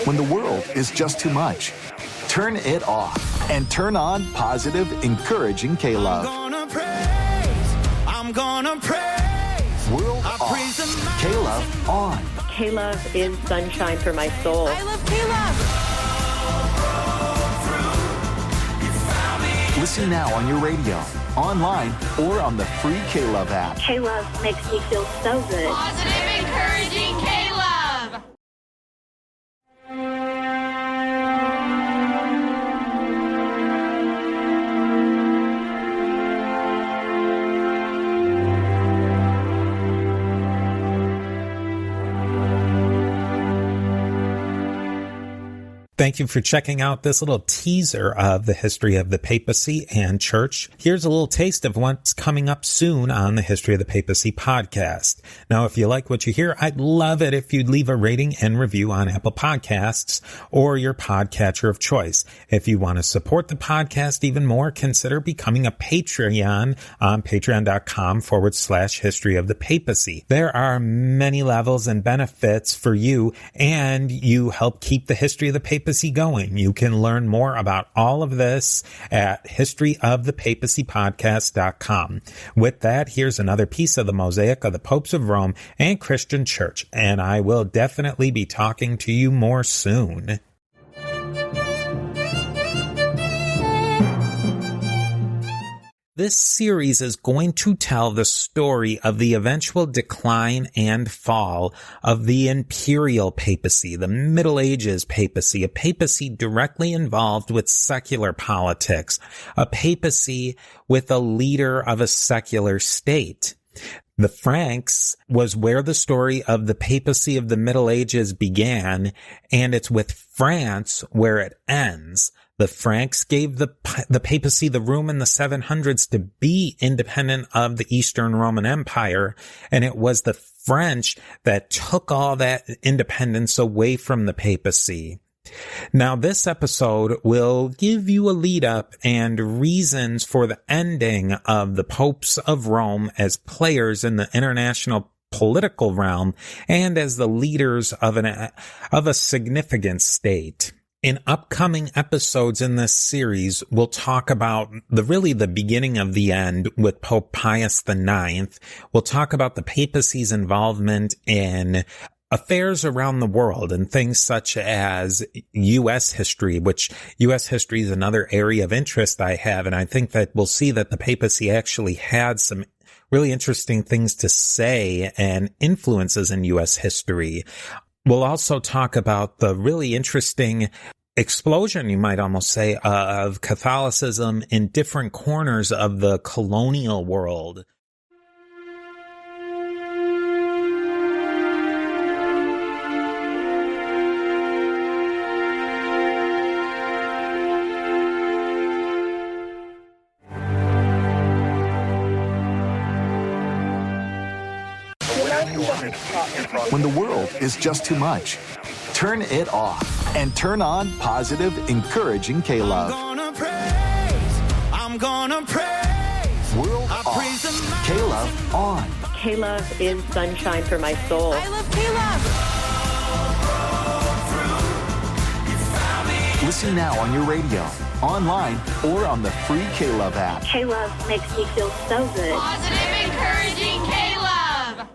When the world is just too much, turn it off and turn on positive, encouraging K-Love. I'm gonna praise. World off. K-Love on. K-Love is sunshine for my soul. I love K-Love. Listen now on your radio, online, or on the free K-Love app. K-Love makes me feel so good. Positive, encouraging K-Love. Thank you for checking out this little teaser of the history of the papacy and church. Here's a little taste of what's coming up soon on the History of the Papacy podcast. Now, if you like what you hear, I'd love it if you'd leave a rating and review on Apple Podcasts or your podcatcher of choice. If you want to support the podcast even more, consider becoming a Patreon on patreon.com/history of the papacy. There are many levels and benefits for you, and you help keep the history of the papacy going. You can learn more about all of this at historyofthepapacypodcast.com. With that, here's another piece of the mosaic of the popes of Rome and Christian church, and I will definitely be talking to you more soon. This series is going to tell the story of the eventual decline and fall of the imperial papacy, the Middle Ages papacy, a papacy directly involved with secular politics, a papacy with a leader of a secular state. The Franks was where the story of the papacy of the Middle Ages began, and it's with France where it ends. The Franks gave the papacy the room in the 700s to be independent of the Eastern Roman Empire, and it was the French that took all that independence away from the papacy. Now, this episode will give you a lead up and reasons for the ending of the popes of Rome as players in the international political realm and as the leaders of a significant state. In upcoming episodes in this series, we'll talk about the beginning of the end with Pope Pius IX. We'll talk about the papacy's involvement in affairs around the world and things such as U.S. history, which U.S. history is another area of interest I have. And I think that we'll see that the papacy actually had some really interesting things to say and influences in U.S. history. We'll also talk about the really interesting explosion, you might almost say, of Catholicism in different corners of the colonial world. When the world is just too much, turn it off and turn on positive, encouraging K-Love. I'm gonna praise. World off. K-Love on. K-Love is sunshine for my soul. I love K-Love. Listen now on your radio, online, or on the free K-Love app. K-Love makes me feel so good. Positive, encouraging K-Love.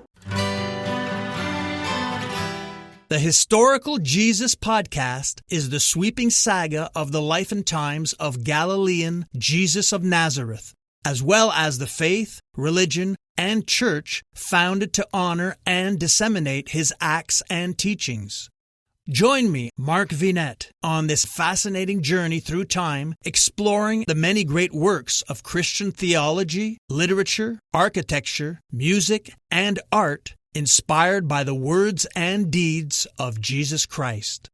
The Historical Jesus Podcast is the sweeping saga of the life and times of Galilean Jesus of Nazareth, as well as the faith, religion, and church founded to honor and disseminate his acts and teachings. Join me, Mark Vinette, on this fascinating journey through time, exploring the many great works of Christian theology, literature, architecture, music, and art inspired by the words and deeds of Jesus Christ.